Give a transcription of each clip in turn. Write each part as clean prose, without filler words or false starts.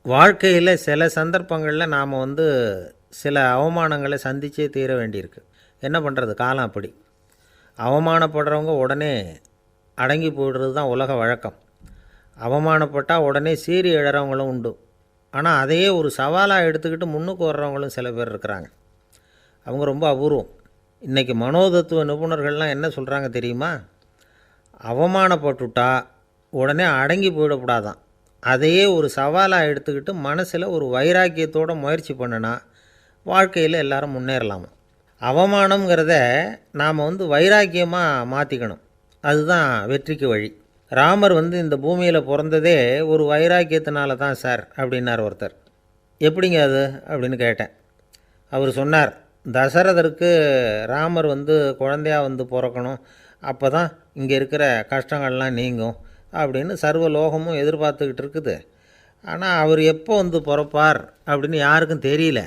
வாழ்க்கையில் சில சந்தர்ப்பங்களில் நாம் சில அவமானங்களை சந்திச்சே தீர வேண்டியிருக்கு. என்ன பண்ணுறது, காலம் அப்படி. அவமானப்படுறவங்க உடனே அடங்கி போய்டுறது தான் உலக வழக்கம். அவமானப்பட்டால் உடனே சீறி எழறவங்களும் உண்டு. ஆனால் அதையே ஒரு சவாலாக எடுத்துக்கிட்டு முன்னுக்கு வர்றவங்களும் சில பேர் இருக்கிறாங்க. அவங்க ரொம்ப அபூர்வம். இன்றைக்கி மனோதத்துவ நிபுணர்கள்லாம் என்ன சொல்கிறாங்க தெரியுமா? அவமானப்பட்டுட்டா உடனே அடங்கி போயிடக்கூடாதான். அதையே ஒரு சவாலாக எடுத்துக்கிட்டு மனசில் ஒரு வைராக்கியத்தோடு முயற்சி பண்ணினா வாழ்க்கையில் எல்லாரும் முன்னேறலாமா. அவமானங்கிறத நாம் வைராக்கியமாக மாற்றிக்கணும். அதுதான் வெற்றிக்கு வழி. ராமர் இந்த பூமியில் பிறந்ததே ஒரு வைராக்கியத்தினால தான் சார் அப்படின்னார் ஒருத்தர். எப்படிங்க அது அப்படின்னு கேட்டேன். அவர் சொன்னார், தசரதருக்கு ராமர் குழந்தையாக பிறக்கணும், அப்போ தான் இங்கே இருக்கிற கஷ்டங்கள்லாம் நீங்கும் அப்படின்னு சர்வ லோகமும் எதிர்பார்த்துக்கிட்டு இருக்குது. ஆனால் அவர் எப்போ பிறப்பார் அப்படின்னு யாருக்கும் தெரியல.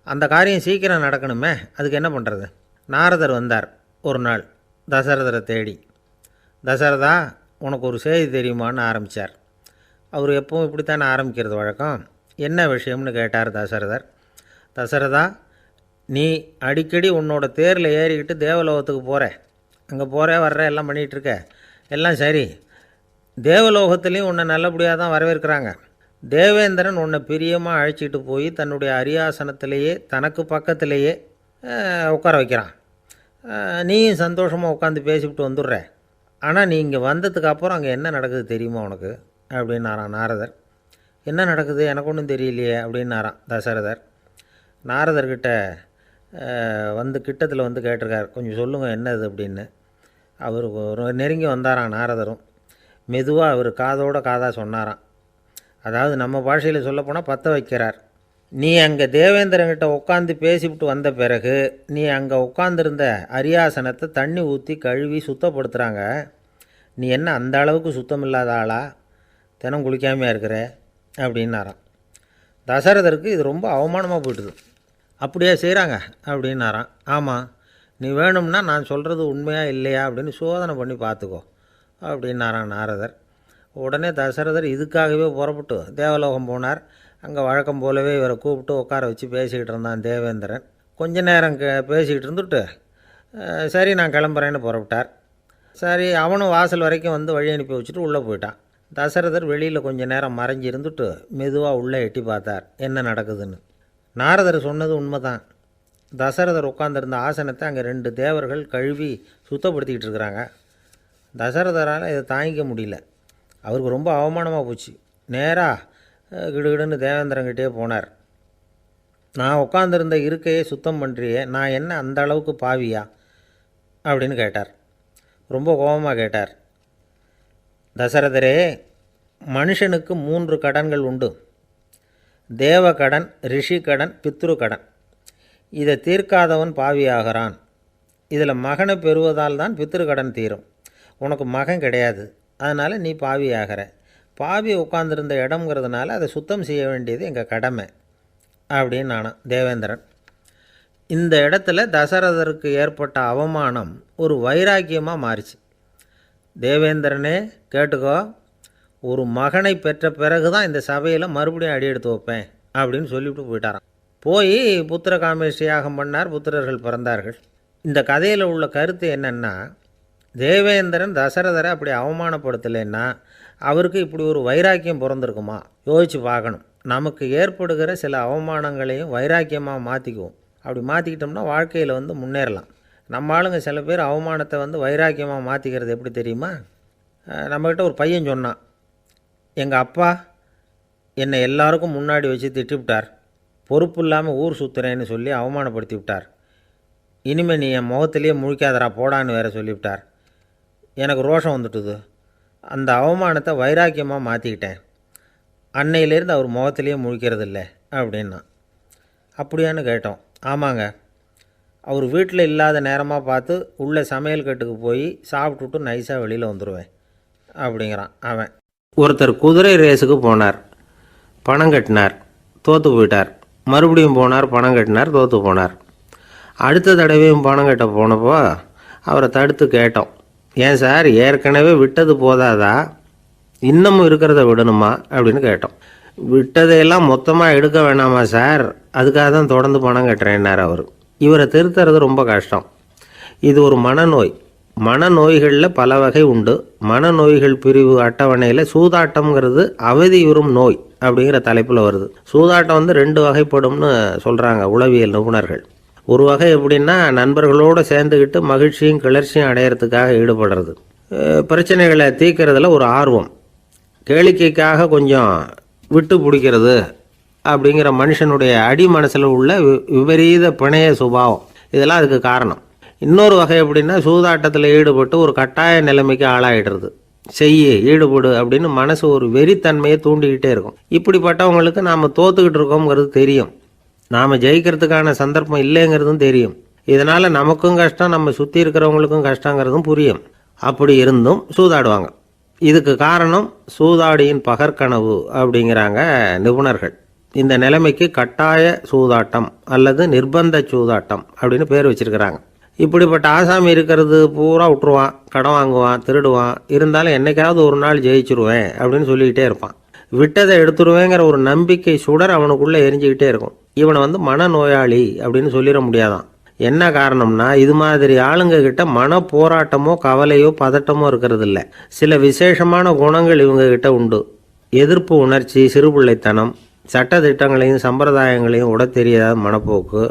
அந்த காரியம் சீக்கிரம் நடக்கணுமே, அதுக்கு என்ன பண்ணுறது? நாரதர் வந்தார் ஒரு நாள் தசரதரை தேடி. தசரதா, உனக்கு ஒரு செய்தி தெரியுமான்னு ஆரம்பித்தார். அவர் எப்பவும் இப்படித்தானே ஆரம்பிக்கிறது வழக்கம். என்ன விஷயம்னு கேட்டார் தசரதர். தசரதா, நீ அடிக்கடி உன்னோட தேரில் ஏறிக்கிட்டு தேவலோகத்துக்கு போகிற, அங்கே போகிற வர்ற எல்லாம் பண்ணிகிட்ருக்க, எல்லாம் சரி. தேவலோகத்துலேயும் உன்னை நல்லபடியாக தான் வரவேற்கிறாங்க. தேவேந்திரன் உன்னை பிரியமாக அழைச்சிட்டு போய் தன்னுடைய அரியாசனத்திலேயே தனக்கு பக்கத்திலேயே உட்கார வைக்கிறான். நீயும் சந்தோஷமாக உட்காந்து பேசிவிட்டு வந்துடுற. ஆனால் நீ இங்கே வந்ததுக்கு அப்புறம் அங்கே என்ன நடக்குது தெரியுமா உனக்கு அப்படின்னாரான் நாரதர். என்ன நடக்குது எனக்கு ஒன்றும் தெரியலையே அப்படின்னாரான் தசரதர். நாரதர்கிட்ட கிட்டத்தில் கேட்டிருக்கார், கொஞ்சம் சொல்லுங்கள் என்னது அப்படின்னு. அவர் நெருங்கி வந்தாரான் நாரதரும். மெதுவாக அவர் காதோட காதாக சொன்னாராம். அதாவது நம்ம பாஷையில் சொல்லப்போனால் பற்ற வைக்கிறார். நீ அங்கே தேவேந்திரங்கிட்ட உட்காந்து பேசிவிட்டு வந்த பிறகு நீ அங்கே உட்காந்துருந்த அரியாசனத்தை தண்ணி ஊற்றி கழுவி சுத்தப்படுத்துகிறாங்க. நீ என்ன அந்த அளவுக்கு சுத்தம் இல்லாத ஆளா? தினம் குளிக்காமையாக இருக்கிற அப்படின்னாராம். தசரதருக்கு இது ரொம்ப அவமானமாக போயிட்டுது. அப்படியே செய்கிறாங்க அப்படின்னாராம். ஆமாம், நீ வேணும்னா நான் சொல்கிறது உண்மையாக இல்லையா அப்படின்னு சோதனை பண்ணி பார்த்துக்கோ அப்படின்னாரான் நாரதர். உடனே தசரதர் இதுக்காகவே புறப்பட்டு தேவலோகம் போனார். அங்கே வழக்கம் போலவே இவரை கூப்பிட்டு உட்கார வச்சு பேசிக்கிட்டு இருந்தான் தேவேந்திரன். கொஞ்ச நேரம் பேசிக்கிட்டு இருந்துட்டு சரி நான் கிளம்புறேன்னு புறப்பட்டார். சரி, அவனும் வாசல் வரைக்கும் வழி அனுப்பி வச்சுட்டு உள்ளே போயிட்டான். தசரதர் வெளியில் கொஞ்சம் நேரம் மறைஞ்சி இருந்துட்டு மெதுவாக உள்ளே எட்டி பார்த்தார் என்ன நடக்குதுன்னு. நாரதர் சொன்னது உண்மை தான். தசரதர் உட்காந்துருந்த ஆசனத்தை அங்கே 2 தேவர்கள் கழுவி சுத்தப்படுத்திக்கிட்டு இருக்கிறாங்க. தசரதரால் இதை தாங்கிக்க முடியல. அவருக்கு ரொம்ப அவமானமாக போச்சு. நேராக கிடுகிடுன்னு தேவேந்திரங்கிட்டே போனார். நான் உட்காந்துருந்த இருக்கையே சுத்தம் பண்ணுறியே, நான் என்ன அந்த அளவுக்கு பாவியா அப்படின்னு கேட்டார். ரொம்ப கோபமாக கேட்டார். தசரதரே, மனுஷனுக்கு 3 கடன்கள் உண்டு. தேவ கடன், ரிஷி கடன், பித்ரு கடன். இதை தீர்க்காதவன் பாவியாகிறான். இதில் மகனை பெறுவதால் தான் பித்ரு கடன் தீரும். உனக்கு மகன் கிடையாது, அதனால் நீ பாவியாகிற. பாவி உட்காந்துருந்த இடம்ங்கிறதுனால அதை சுத்தம் செய்ய வேண்டியது எங்கள் கடமை அப்படின்னு நானான் தேவேந்திரன். இந்த இடத்துல தசரதருக்கு ஏற்பட்ட அவமானம் ஒரு வைராக்கியமாக மாறிச்சு. தேவேந்திரனே கேட்டுக்கோ, ஒரு மகனை பெற்ற பிறகு தான் இந்த சபையில் மறுபடியும் அடி எடுத்து வைப்பேன் அப்படின்னு சொல்லிவிட்டு போயிட்டாரான். போய் புத்திர காமேஷ்டி யாகம் பண்ணார். புத்திரர்கள் பிறந்தார்கள். இந்த கதையில் உள்ள கருத்து என்னென்னா, தேவேந்திரன் தசரதரை அப்படி அவமானப்படுத்தலைன்னா அவருக்கு இப்படி ஒரு வைராக்கியம் பிறந்திருக்குமா? யோசித்து பார்க்கணும். நமக்கு ஏற்படுகிற சில அவமானங்களையும் வைராக்கியமாக மாற்றிக்குவோம். அப்படி மாற்றிக்கிட்டோம்னா வாழ்க்கையில் முன்னேறலாம். நம்ம ஆளுங்க சில பேர் அவமானத்தை வைராக்கியமாக மாற்றிக்கிறது எப்படி தெரியுமா? நம்மக்கிட்ட ஒரு பையன் சொன்னான், எங்கள் அப்பா என்னை எல்லாருக்கும் முன்னாடி வச்சு திட்டிவிட்டார், பொறுப்பு இல்லாமல் ஊர் சுற்றுறேன்னு சொல்லி அவமானப்படுத்தி விட்டார். இனிமேல் நீ என் முகத்திலேயே முழிக்காதரா போடான்னு வேறு சொல்லிவிட்டார். எனக்கு ரோஷம் வந்துட்டுது. அந்த அவமானத்தை வைராக்கியமாக மாற்றிக்கிட்டேன். அன்னையிலேருந்து அவர் முகத்திலேயே முழிக்கிறது இல்லை அப்படின்னா. அப்படியான்னு கேட்டோம். ஆமாங்க, அவர் வீட்டில் இல்லாத நேரமாக பார்த்து உள்ளே சமையல் கட்டுக்கு போய் சாப்பிட்டுட்டு நைஸாக வெளியில் வந்துடுவேன் அப்படிங்கிறான் அவன். ஒருத்தர் குதிரை ரேஸுக்கு போனார், பணம் கட்டினார், தோற்று போயிட்டார். மறுபடியும் போனார், பணம் கட்டினார், தோற்று போனார். அடுத்த தடவையும் பணம் கட்ட போனப்போ அவரை தடுத்து கேட்டோம், ஏன் சார் ஏற்கனவே விட்டது போதாதா, இன்னமும் இருக்கிறத விடணுமா அப்படின்னு கேட்டோம். விட்டதையெல்லாம் மொத்தமாக எடுக்க வேணாமா சார், அதுக்காக தான் தொடர்ந்து பணம் கட்டுறேன்னார் அவர். இவரை திருத்துறது ரொம்ப கஷ்டம். இது ஒரு மனநோய். மனநோய்களில் பல வகை உண்டு. மனநோய்கள் பிரிவு அட்டவணையில் சூதாட்டம்ங்கிறது அவதியுறும் நோய் அப்படிங்கிற தலைப்பில் வருது. சூதாட்டம் வந்து 2 வகைப்படும்னு சொல்கிறாங்க உளவியல் நிபுணர்கள். ஒரு வகை எப்படின்னா, நண்பர்களோடு சேர்ந்துக்கிட்டு மகிழ்ச்சியும் கிளர்ச்சியும் அடையிறதுக்காக ஈடுபடுறது. பிரச்சனைகளை தீர்க்கறதுல ஒரு ஆர்வம், கேளிக்கைக்காக கொஞ்சம் விட்டு பிடிக்கிறது அப்படிங்கிற மனுஷனுடைய அடி மனசில் உள்ள விபரீத பிணைய சுபாவம், இதெல்லாம் அதுக்கு காரணம். இன்னொரு வகை எப்படின்னா, சூதாட்டத்தில் ஈடுபட்டு ஒரு கட்டாய நிலைமைக்கு ஆளாயிடுறது. ஈடுபடு அப்படின்னு மனசு ஒரு வெறித்தன்மையை தூண்டிக்கிட்டே இருக்கும். இப்படிப்பட்டவங்களுக்கு நாம் தோத்துக்கிட்டு இருக்கோங்கிறது தெரியும், நாம் ஜெயிக்கிறதுக்கான சந்தர்ப்பம் இல்லைங்கிறதும் தெரியும். இதனால் நமக்கும் கஷ்டம், நம்ம சுற்றி இருக்கிறவங்களுக்கும் கஷ்டங்கிறதும் புரியும். அப்படி இருந்தும் சூதாடுவாங்க. இதுக்கு காரணம் சூதாடியின் பகற்கனவு அப்படிங்கிறாங்க நிபுணர்கள். இந்த நிலைமைக்கு கட்டாய சூதாட்டம் அல்லது நிர்பந்த சூதாட்டம் அப்படின்னு பேர் வச்சிருக்கிறாங்க. இப்படிப்பட்ட ஆசாமி இருக்கிறது பூரா விட்டுருவான், கடன் வாங்குவான், திருடுவான். இருந்தாலும் என்னைக்காவது ஒரு நாள் ஜெயிச்சிருவேன் அப்படின்னு சொல்லிக்கிட்டே இருப்பான். விட்டதை எடுத்துருவேங்கிற ஒரு நம்பிக்கை சுடர் அவனுக்குள்ளே எரிஞ்சுக்கிட்டே இருக்கும். இவனை வந்து மனநோயாளி அப்படின்னு சொல்லிட முடியாதான். என்ன காரணம்னா, இது மாதிரி ஆளுங்க கிட்ட மன போராட்டமோ கவலையோ பதட்டமோ இருக்கிறது இல்லை. சில விசேஷமான குணங்கள் இவங்க கிட்ட உண்டு. எதிர்ப்பு உணர்ச்சி, சிறுபிள்ளைத்தனம், சட்ட திட்டங்களையும் சம்பிரதாயங்களையும் உட தெரியாத மனப்போக்கு,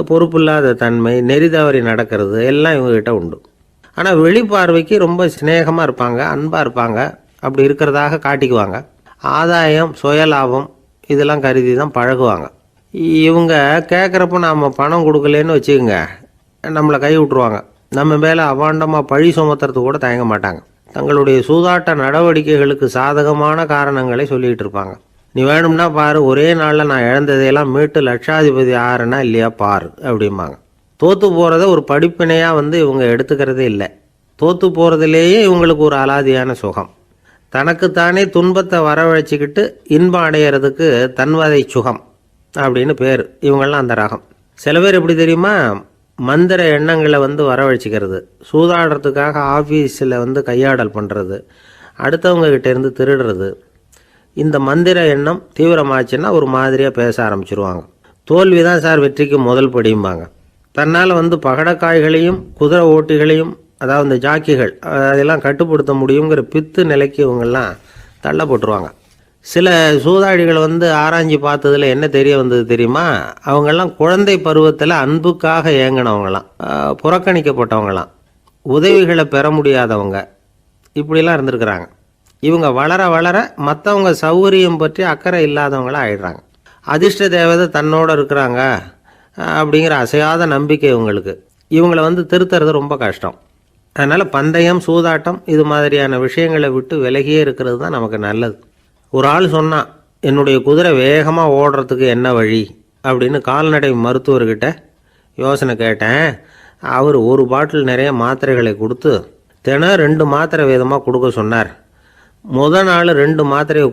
பொறுப்பில்லாத தன்மை, நெறிதவறி நடக்கிறது எல்லாம் இவங்ககிட்ட உண்டு. ஆனால் வெளிப்பார்வைக்கு ரொம்ப சிநேகமாக இருப்பாங்க, அன்பாக இருப்பாங்க. அப்படி இருக்கிறதாக காட்டிக்குவாங்க. ஆதாயம், சுயலாபம் இதெல்லாம் கருதி தான் பழகுவாங்க. இவங்க கேட்குறப்ப நாம் பணம் கொடுக்கலன்னு வச்சுக்கோங்க, நம்மளை கை விட்டுருவாங்க. நம்ம மேலே அவாண்டமாக பழி சுமத்துறது கூட தயங்க மாட்டாங்க. தங்களுடைய சூதாட்ட நடவடிக்கைகளுக்கு சாதகமான காரணங்களை சொல்லிகிட்டு இருப்பாங்க. நீ வேணும்னா பாரு, ஒரே நாளில் நான் இழந்ததையெல்லாம் மீட்டு லட்சாதிபதி ஆறனா இல்லையா பாரு அப்படிம்பாங்க. தோற்று போகிறத ஒரு படிப்பினையாக வந்து இவங்க எடுத்துக்கிறதே இல்லை. தோற்று போகிறதுலேயே இவங்களுக்கு ஒரு அலாதியான சுகம். தனக்குத்தானே துன்பத்தை வரவழைச்சிக்கிட்டு இன்பம் அடையிறதுக்கு தன்வதை சுகம் அப்படின்னு பேர். இவங்கெல்லாம் அந்த ரகம். சில பேர் எப்படி தெரியுமா, மந்திர எண்ணங்களை வந்து வரவழைச்சிக்கிறது, சூதாடுறதுக்காக ஆஃபீஸில் வந்து கையாடல் பண்ணுறது, அடுத்தவங்க கிட்ட இருந்து திருடுறது. இந்த மந்திர எண்ணம் தீவிரமாச்சுன்னா ஒரு மாதிரியாக பேச ஆரம்பிச்சிருவாங்க. தோல்வி தான் சார் வெற்றிக்கு முதல் படியும்பாங்க. தன்னால் வந்து பகடக்காய்களையும் குதிரை ஓட்டிகளையும், அதாவது இந்த ஜாக்கிகள், அதெல்லாம் கட்டுப்படுத்த முடியுங்கிற பித்து நிலைக்கு இவங்கெல்லாம் தள்ளப்பட்டுருவாங்க. சில சூதாடிகள் வந்து ஆராய்ச்சி பார்த்ததில் என்ன தெரிய வந்தது தெரியுமா, அவங்கெல்லாம் குழந்தை பருவத்தில் அன்புக்காக ஏங்கினவங்களாம், புறக்கணிக்கப்பட்டவங்களாம், உதவிகளை பெற முடியாதவங்க, இப்படிலாம் இருந்திருக்கிறாங்க. இவங்க வளர வளர மற்றவங்க சௌகரியம் பற்றி அக்கறை இல்லாதவங்களாக ஆயிடுறாங்க. அதிர்ஷ்ட தேவதை தன்னோடு இருக்கிறாங்க அப்படிங்கிற அசையாத நம்பிக்கை இவங்களுக்கு. இவங்களை வந்து திருத்துறது ரொம்ப கஷ்டம். அதனால் பந்தயம், சூதாட்டம் இது மாதிரியான விஷயங்களை விட்டு விலகியே இருக்கிறது தான் நமக்கு நல்லது. ஒரு ஆள் சொன்னான், என்னுடைய குதிரை வேகமாக ஓடுறதுக்கு என்ன வழி அப்படின்னு கால்நடை மருத்துவர்கிட்ட யோசனை கேட்டேன். அவர் ஒரு பாட்டில் நிறைய மாத்திரைகளை கொடுத்து தினம் 2 மாத்திரை விதமாக கொடுக்க சொன்னார். முதல் நாள் 2 மாத்திரையை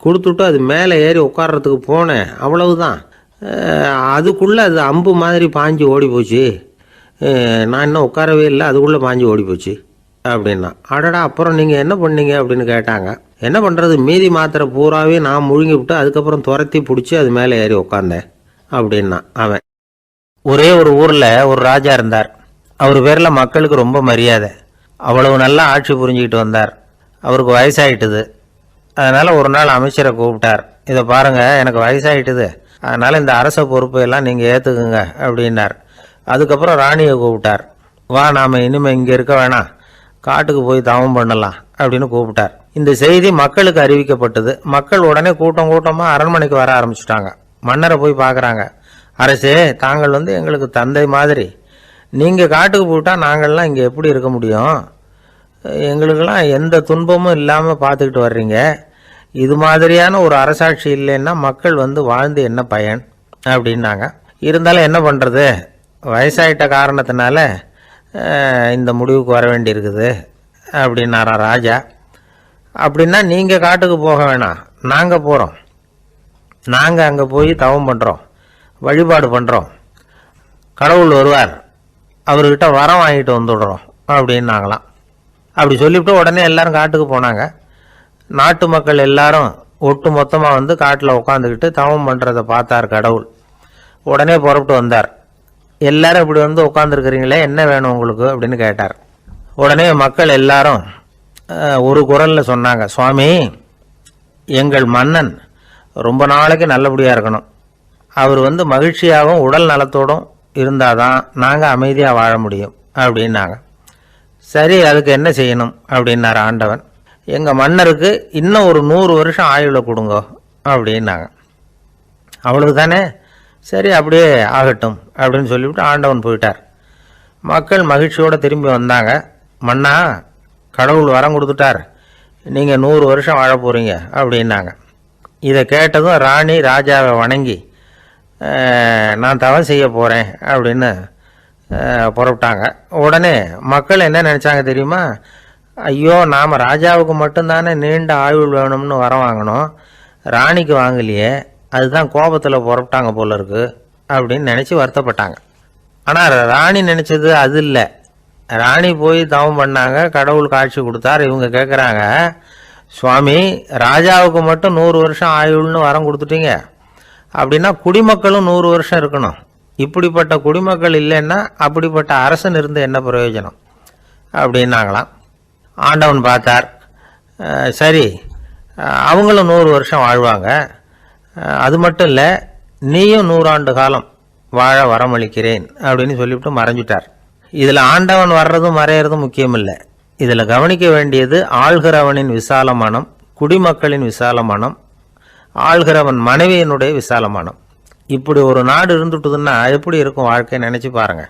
கொடுத்துட்டு அது மேலே ஏறி உட்கார்றதுக்கு போனேன். அவ்வளவுதான். அதுக்குள்ளே அது அம்பு மாதிரி பாஞ்சு ஓடி போச்சு. நான் இன்னும் உட்காரவே இல்லை, அதுக்குள்ளே பாஞ்சு ஓடி போச்சு அப்படின்னா. அடடா, அப்புறம் நீங்கள் என்ன பண்ணீங்க அப்படின்னு கேட்டாங்க. என்ன பண்ணுறது, மீதி மாத்திரை பூராவே நான் முழுங்கி விட்டு அதுக்கப்புறம் துரத்தி பிடிச்சி அது மேலே ஏறி உட்காந்தேன் அப்படின்னா அவன். ஒரே ஒரு ஊரில் ஒரு ராஜா இருந்தார். அவர் பேரில் மக்களுக்கு ரொம்ப மரியாதை. அவ்வளவு நல்லா ஆட்சி புரிஞ்சுக்கிட்டு வந்தார். அவருக்கு வயசாயிட்டுது. அதனால் ஒரு நாள் அமைச்சரை கூப்பிட்டார். இதை பாருங்கள், எனக்கு வயசாயிட்டுது, அதனால் இந்த அரச பொறுப்பையெல்லாம் நீங்கள் ஏற்றுக்குங்க அப்படின்னார். அதுக்கப்புறம் ராணியை கூப்பிட்டார். வா, நாம் இனிமேல் இங்கே இருக்க வேணாம், காட்டுக்கு போய் தவம் பண்ணலாம் அப்படின்னு கூப்பிட்டார். இந்த செய்தி மக்களுக்கு அறிவிக்கப்பட்டது. மக்கள் உடனே கூட்டமாக அரண்மனைக்கு வர ஆரம்பிச்சுட்டாங்க. மன்னரை போய் பார்க்குறாங்க. அரசே, தாங்கள் வந்து எங்களுக்கு தந்தை மாதிரி. நீங்கள் காட்டுக்கு போயிட்டால் நாங்கள்லாம் இங்கே எப்படி இருக்க முடியும்? எங்களுக்கெல்லாம் எந்த துன்பமும் இல்லாமல் பார்த்துக்கிட்டு வர்றீங்க. இது மாதிரியான ஒரு அரசாட்சி இல்லைன்னா மக்கள் வந்து வாழ்ந்து என்ன பயன் அப்படின்னாங்க. இருந்தாலும் என்ன பண்ணுறது, வயசாயிட்ட காரணத்தினால இந்த முடிவுக்கு வர வேண்டியிருக்குது அப்படின்னாரா ராஜா. அப்படின்னா நீங்கள் காட்டுக்கு போக வேணாம், நாங்கள் போகிறோம். நாங்கள் அங்கே போய் தவம் பண்ணுறோம், வழிபாடு பண்ணுறோம். கடவுள் வருவார், அவர்கிட்ட வரம் வாங்கிட்டு வந்துடுறோம் அப்படின்னாங்களாம். அப்படி சொல்லிவிட்டு உடனே எல்லாரும் காட்டுக்கு போனாங்க. நாட்டு மக்கள் எல்லாரும் ஒட்டு மொத்தமாக வந்து காட்டில் உட்காந்துக்கிட்டு தவம் பண்ணுறதை பார்த்தார் கடவுள். உடனே புறப்பட்டு வந்தார். எல்லாரும் இப்படி வந்து உட்காந்துருக்கிறீங்களே, என்ன வேணும் உங்களுக்கு அப்படின்னு கேட்டார். உடனே மக்கள் எல்லாரும் ஒரு குரலில் சொன்னாங்க, சுவாமி, எங்கள் மன்னன் ரொம்ப நாளைக்கு நல்லபடியாக இருக்கணும். அவர் வந்து மகிழ்ச்சியாகவும் உடல் நலத்தோடும் இருந்தாதான் நாங்கள் அமைதியாக வாழ முடியும் அப்படின்னாங்க. சரி, அதுக்கு என்ன செய்யணும் அப்படின்னார் ஆண்டவன். எங்கள் மன்னருக்கு இன்னும் ஒரு 100 வருஷம் ஆயுளை கொடுங்க அப்படின்னாங்க. அவ்வளவு தானே, சரி அப்படியே ஆகட்டும் அப்படின்னு சொல்லிவிட்டு ஆண்டவன் போயிட்டார். மக்கள் மகிழ்ச்சியோடு திரும்பி வந்தாங்க. மன்னா, கடவுள் வரம் கொடுத்துட்டார், நீங்கள் 100 வருஷம் வாழ போகிறீங்க அப்படின்னாங்க. இதை கேட்டதும் ராணி ராஜாவை வணங்கி நான் தவம் செய்ய போகிறேன் அப்படின்னு புறப்பட்டாங்க. உடனே மக்கள் என்ன நினச்சாங்க தெரியுமா? ஐயோ, நாம் ராஜாவுக்கு மட்டும்தானே நீண்ட ஆயுள் வேணும்னு வரம் வாங்கினோம், ராணிக்கு வாங்கலையே, அதுதான் கோபத்தில் புறப்பட்டாங்க போல இருக்கு அப்படின்னு நினச்சி வருத்தப்பட்டாங்க. ஆனால் ராணி நினச்சது அது இல்லை. ராணி போய் தவம் பண்ணாங்க, கடவுள் காட்சி கொடுத்தார். இவங்க கேட்குறாங்க, சுவாமி, ராஜாவுக்கு மட்டும் 100 வருஷம் ஆயுள்னு வரம் கொடுத்துட்டீங்க, அப்படின்னா குடிமக்களும் 100 வருஷம் இருக்கணும். இப்படிப்பட்ட குடிமக்கள் இல்லைன்னா அப்படிப்பட்ட அரசன் இருந்து என்ன பிரயோஜனம் அப்படின்னாங்களாம். ஆண்டவன் பார்த்தார், சரி அவங்களும் 100 வருஷம் வாழ்வாங்க, அது மட்டும் இல்லை நீயும் 100 ஆண்டு காலம் வாழ வரமளிக்கிறேன் அப்படின்னு சொல்லிவிட்டு மறைஞ்சிட்டார். இதில் ஆண்டவன் வர்றதும் மறையிறதும் முக்கியம் இல்லை. இதில் கவனிக்க வேண்டியது ஆள்கிறவனின் விசாலமானம், குடிமக்களின் விசாலமானம், ஆள்கிறவன் மனைவியினுடைய விசாலமானம். இப்படி ஒரு நாடு இருந்துட்டுதுன்னா எப்படி இருக்கும் வாழ்க்கை நினச்சி பாருங்க.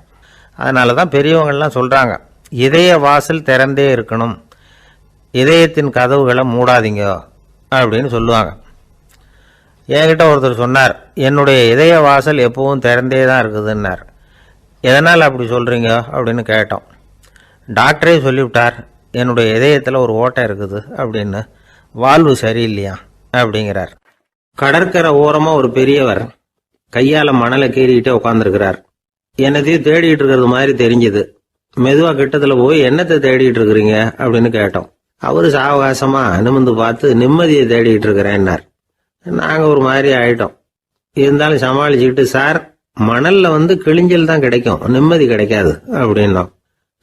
அதனால தான் பெரியவங்கள்லாம் சொல்கிறாங்க, இதய வாசல் திறந்தே இருக்கணும், இதயத்தின் கதவுகளை மூடாதீங்க அப்படின்னு சொல்லுவாங்க. என்கிட்ட ஒருத்தர் சொன்னார், என்னுடைய இதய வாசல் எப்பவும் திறந்தே தான் இருக்குதுன்னார். எதனால் அப்படி சொல்கிறீங்க அப்படின்னு கேட்டோம். டாக்டரே சொல்லிவிட்டார், என்னுடைய இதயத்தில் ஒரு ஓட்டை இருக்குது அப்படின்னு, வால்வு சரியில்லையா அப்படிங்கிறார். கடற்கரை ஓரமாக ஒரு பெரியவர் கையால் மணலை கீறிக்கிட்டே உட்காந்துருக்கிறார். என்னத்தையும் தேடிட்டு இருக்கிறது மாதிரி தெரிஞ்சுது. மெதுவாக கிட்டத்தில் போய் என்னத்தை தேடிட்டு இருக்கிறீங்க அப்படின்னு கேட்டோம். அவரு சாவகாசமாக நிமிந்து பார்த்து நிம்மதியை தேடிட்டு இருக்கிறேன்னார். நாங்கள் ஒரு மாதிரி ஆயிட்டோம். இருந்தாலும் சமாளிச்சுக்கிட்டு, சார், மணலில் வந்து கிழிஞ்சல் தான் கிடைக்கும், நிம்மதி கிடைக்காது அப்படின்னோம்.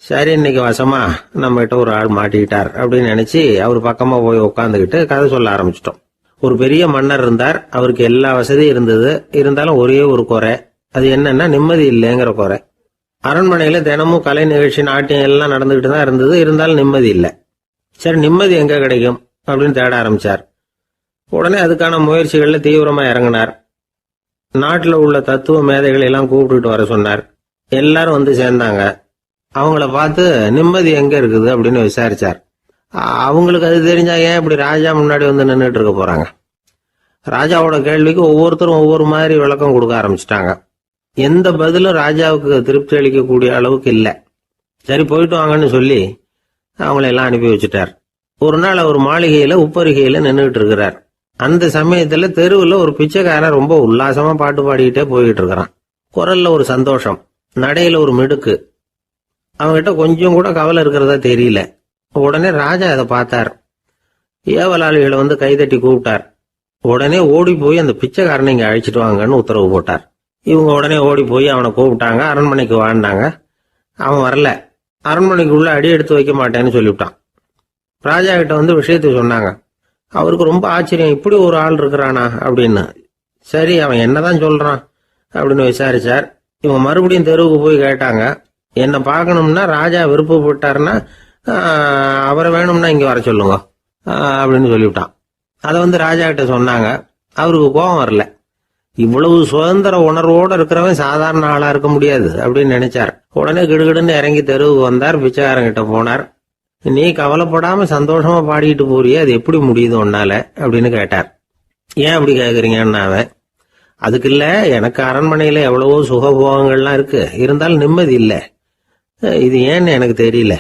சரி, இன்னைக்கு வசமா நம்மகிட்ட ஒரு ஆள் மாட்டிக்கிட்டார் அப்படின்னு நினச்சி அவர் பக்கமாக போய் உட்காந்துக்கிட்டு கதை சொல்ல ஆரம்பிச்சிட்டோம். ஒரு பெரிய மன்னர் இருந்தார், அவருக்கு எல்லா வசதியும் இருந்தது. இருந்தாலும் ஒரே ஒரு குறை, அது என்னன்னா நிம்மதி இல்லைங்கிற குறை. அரண்மனையில் தினமும் கலை நிகழ்ச்சி, நாட்டியம் எல்லாம் நடந்துகிட்டு தான் இருந்தது, இருந்தாலும் நிம்மதி இல்லை. சரி, நிம்மதி எங்கே கிடைக்கும் அப்படின்னு தேட ஆரம்பித்தார். உடனே அதுக்கான முயற்சிகளில் தீவிரமாக இறங்கினார். நாட்டில் உள்ள தத்துவ மேதைகளை எல்லாம் கூப்பிட்டுட்டு வர சொன்னார். எல்லாரும் வந்து சேர்ந்தாங்க. அவங்கள பார்த்து நிம்மதி எங்கே இருக்குது அப்படின்னு விசாரிச்சார். அவங்களுக்கு அது தெரிஞ்சா ஏன் இப்படி ராஜா முன்னாடி வந்து நின்றுட்டு இருக்க போறாங்க? ராஜாவோட கேள்விக்கு ஒவ்வொருத்தரும் ஒவ்வொரு மாதிரி விளக்கம் கொடுக்க ஆரம்பிச்சிட்டாங்க. எந்த பதிலும் ராஜாவுக்கு திருப்தி அளிக்கக்கூடிய அளவுக்கு இல்லை. சரி, போயிட்டு வாங்கன்னு சொல்லி அவங்களெல்லாம் அனுப்பி வச்சுட்டார். ஒரு நாள் அவர் மாளிகையில உப்பருகையில நின்றுட்டு இருக்கிறார். அந்த சமயத்துல தெருவில் ஒரு பிச்சைக்காரன் ரொம்ப உல்லாசமா பாட்டு பாடிக்கிட்டே போயிட்டு இருக்கிறான். குரல்ல ஒரு சந்தோஷம், நடையில ஒரு மிடுக்கு. அவங்ககிட்ட கொஞ்சம் கூட கவலை இருக்கிறதா தெரியல. உடனே ராஜா அதை பார்த்தார். ஏவலாளிகளை வந்து கைதட்டி கூப்பிட்டார். உடனே ஓடி போய் அந்த பிச்சைக்காரனை இங்க அழைச்சிட்டு வாங்கன்னு உத்தரவு போட்டார். இவங்க உடனே ஓடி போய் அவனை கூப்பிட்டாங்க. அரண்மனைக்கு வாழ்ந்தாங்க. அவன் வரல. அரண்மனைக்கு உள்ள அடி எடுத்து வைக்க மாட்டேன்னு சொல்லிவிட்டான். ராஜா கிட்ட வந்து விஷயத்தை சொன்னாங்க. அவருக்கு ரொம்ப ஆச்சரியம், இப்படி ஒரு ஆள் இருக்கிறானா அப்படின்னு. சரி, அவன் என்னதான் சொல்றான் அப்படின்னு விசாரிச்சார். இவங்க மறுபடியும் தெருவுக்கு போய் கேட்டாங்க. என்னை பார்க்கணும்னா ராஜா விருப்பப்பட்டாருன்னா அவரை வேணும்னா இங்க வர சொல்லுங்க அப்படின்னு சொல்லிவிட்டான். அதை வந்து ராஜா கிட்ட சொன்னாங்க. அவருக்கு கோபம் வரல. இவ்வளவு சுதந்திர உணர்வோடு இருக்கிறவன் சாதாரண ஆளா இருக்க முடியாது அப்படின்னு நினைச்சார். உடனே கிடுகிடுன்னு இறங்கி தெருவுக்கு வந்தார். பிச்சைக்காரங்கிட்ட போனார். நீ கவலைப்படாம சந்தோஷமா பாடிட்டு போறியே, அது எப்படி முடியுது உன்னால அப்படின்னு கேட்டார். ஏன் அப்படி கேக்குறீங்கன்னு அவன், அதுக்கு இல்ல, எனக்கு அரண்மனையில எவ்வளவோ சுகபோகங்கள்லாம் இருக்கு, இருந்தாலும் நிம்மதி இல்லை. இது ஏன்னு எனக்கு தெரியல.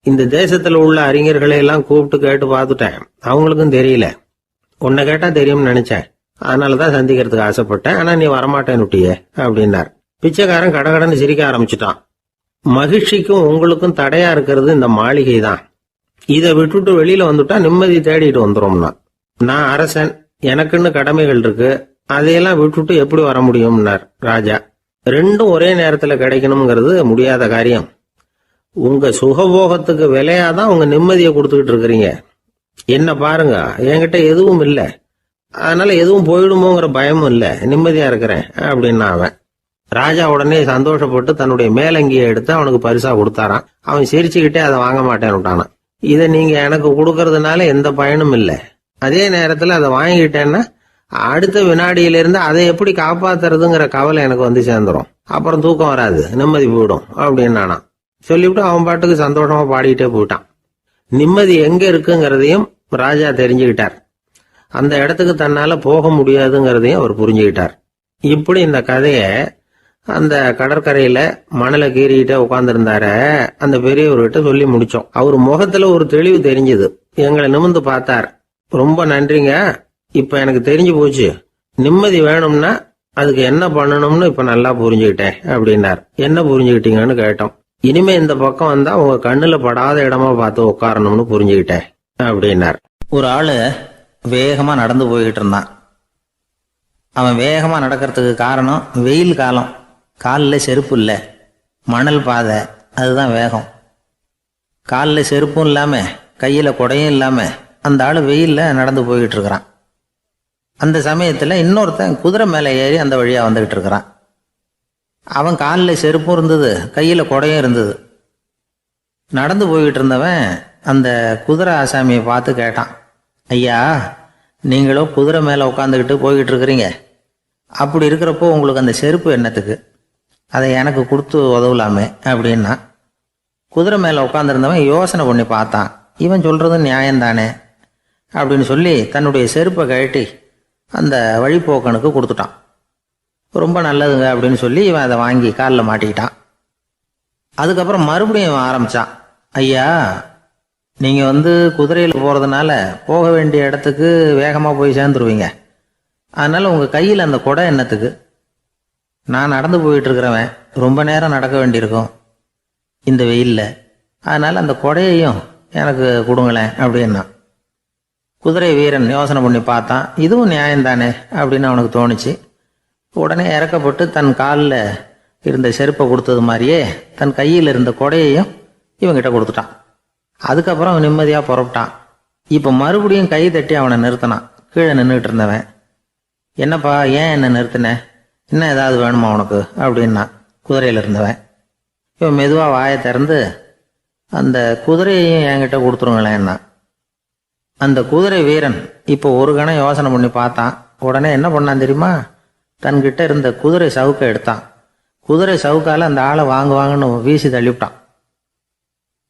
இந்த தேசத்துல உள்ள அறிஞர்களை எல்லாம் கூப்பிட்டு கேட்டு பார்த்துட்டேன், அவங்களுக்கும் தெரியல. உன்னை கேட்டா தெரியும்னு நினைச்சேன், அதனாலதான் சந்திக்கிறதுக்கு ஆசைப்பட்டேன். ஆனா நீ வரமாட்டேன்னுட்டியே அப்படின்னார். பிச்சைக்காரன் கடகடன்னு சிரிக்க ஆரம்பிச்சுட்டான். மகிழ்ச்சிக்கும் உங்களுக்கும் தடையா இருக்கிறது இந்த மாளிகை தான். இதை விட்டுட்டு வெளியில வந்துட்டா நிம்மதி தேடிட்டு வந்துடும்னா. நான் அரசன், எனக்குன்னு கடமைகள் இருக்கு, அதையெல்லாம் விட்டுட்டு எப்படி வர முடியும்னார் ராஜா. ரெண்டும் ஒரே நேரத்துல கிடைக்கணுங்கிறது முடியாத காரியம். உங்க சுகபோகத்துக்கு விலையாதான் உங்க நிம்மதியை கொடுத்துக்கிட்டு இருக்கிறீங்க. என்ன பாருங்க, என்கிட்ட எதுவும் இல்லை, அதனால எதுவும் போயிடுமோங்கிற பயமும் இல்லை, நிம்மதியா இருக்கிறேன் அப்படின்னா அவன். ராஜா உடனே சந்தோஷப்பட்டு தன்னுடைய மேலங்கியை எடுத்து அவனுக்கு பரிசா கொடுத்தாராம். அவன் சிரிச்சுக்கிட்டே அதை வாங்க மாட்டேன்னு விட்டானான். இதை நீங்க எனக்கு கொடுக்கறதுனால எந்த பயனும் இல்லை, அதே நேரத்துல அதை வாங்கிட்டேன்னா அடுத்த வினாடியிலிருந்து அதை எப்படி காப்பாத்துறதுங்கிற கவலை எனக்கு வந்து சேர்ந்துடும், அப்புறம் தூக்கம் வராது, நிம்மதி போயிடும் அப்படின்னானா. சொல்லிவிட்டு அவன் பாட்டுக்கு சந்தோஷமா பாடிக்கிட்டே போயிட்டான். நிம்மதி எங்க இருக்குங்கிறதையும் ராஜா தெரிஞ்சுக்கிட்டார். அந்த இடத்துக்கு தன்னால போக முடியாதுங்கிறதையும் அவர் புரிஞ்சுக்கிட்டார். இப்படி இந்த கதைய அந்த கடற்கரையில மணலை கீறிக்கிட்டே உட்கார்ந்துருந்தார அந்த பெரியவர்கிட்ட சொல்லி முடிச்சோம். அவர் முகத்துல ஒரு தெளிவு தெரிஞ்சது. எங்களை நிமிர்ந்து பார்த்தார். ரொம்ப நன்றிங்க, இப்ப எனக்கு தெரிஞ்சு போச்சு, நிம்மதி வேணும்னா அதுக்கு என்ன பண்ணணும்னு இப்ப நல்லா புரிஞ்சுக்கிட்டேன் அப்படின்னார். என்ன புரிஞ்சுக்கிட்டீங்கன்னு கேட்டோம். இனிமே இந்த பக்கம் வந்தா உங்க கண்ணுல படாத இடமா பார்த்து உட்காரணும்னு புரிஞ்சுக்கிட்டேன் அப்படின்னார். ஒரு ஆளு வேகமா நடந்து போய்கிட்டு இருந்தான். அவன் வேகமா நடக்கிறதுக்கு காரணம் வெயில் காலம், காலில் செருப்பு இல்லை, மணல் பாதை, அதுதான் வேகம். காலில் செருப்பும் இல்லாம கையில குடையும் இல்லாம அந்த ஆள் வெயில்ல நடந்து போய்கிட்டு இருக்கிறான். அந்த சமயத்துல இன்னொருத்தன் குதிரை மேலே ஏறி அந்த வழியா வந்துகிட்டு இருக்கிறான். அவன் காலில் செருப்பும் இருந்தது, கையில குடையும் இருந்தது. நடந்து போய்கிட்டு இருந்தவன் அந்த குதிரை ஆசாமியை பார்த்து கேட்டான், ஐயா, நீங்களும் குதிரை மேலே உட்காந்துக்கிட்டு போய்கிட்டு இருக்கிறீங்க, அப்படி இருக்கிறப்போ உங்களுக்கு அந்த செருப்பு என்னத்துக்கு, அதை எனக்கு கொடுத்து உதவலாமே அப்படின்னா. குதிரை மேலே உட்காந்துருந்தவன் யோசனை பண்ணி பார்த்தான். இவன் சொல்றது நியாயம்தானே அப்படின்னு சொல்லி தன்னுடைய செருப்பை கழட்டி அந்த வழிப்போக்கனுக்கு கொடுத்துட்டான். ரொம்ப நல்லதுங்க அப்படின்னு சொல்லி இவன் அதை வாங்கி காலில் மாட்டிக்கிட்டான். அதுக்கப்புறம் மறுபடியும் இவன் ஆரம்பிச்சான், ஐயா, நீங்க குதிரையில் போறதுனால போக வேண்டிய இடத்துக்கு வேகமா போய் சேர்ந்துருவீங்க, அதனால உங்க கையில் அந்த குடை என்னத்துக்கு, நான் நடந்து போயிட்டு இருக்கிறவன், ரொம்ப நேரம் நடக்க வேண்டியிருக்கும் இந்த வெயில்ல, அதனால அந்த குடையையும் எனக்கு கொடுங்களேன் அப்படின்னா. குதிரை வீரன் யோசனை பண்ணி பார்த்தான். இதுவும் நியாயம்தானே அப்படின்னு அவனுக்கு தோணுச்சு. உடனே இறக்கப்பட்டு தன் காலில் இருந்த செருப்பை கொடுத்தது மாதிரியே தன் கையில் இருந்த கொடையையும் இவங்கிட்ட கொடுத்துட்டான். அதுக்கப்புறம் அவன் நிம்மதியாக புறப்பட்டான். இப்போ மறுபடியும் கை தட்டி அவனை நிறுத்தினான். கீழே நின்றுட்டு இருந்தவன், என்னப்பா ஏன் என்ன நிறுத்தின, இன்னும் ஏதாவது வேணுமா உனக்கு அப்படின்னா குதிரையில் இருந்தவன். இவன் மெதுவாக வாயை திறந்து அந்த குதிரையையும் என்கிட்ட கொடுத்துருங்களேன்னா. அந்த குதிரை வீரன் இப்போ ஒரு கணம் யோசனை பண்ணி பார்த்தான். உடனே என்ன பண்ணான் தெரியுமா, தன்கிட்ட இருந்த குதிரை சவுக்கை எடுத்தான். குதிரை சவுக்கால அந்த ஆளை வாங்குவாங்கன்னு வீசி தள்ளிவிட்டான்.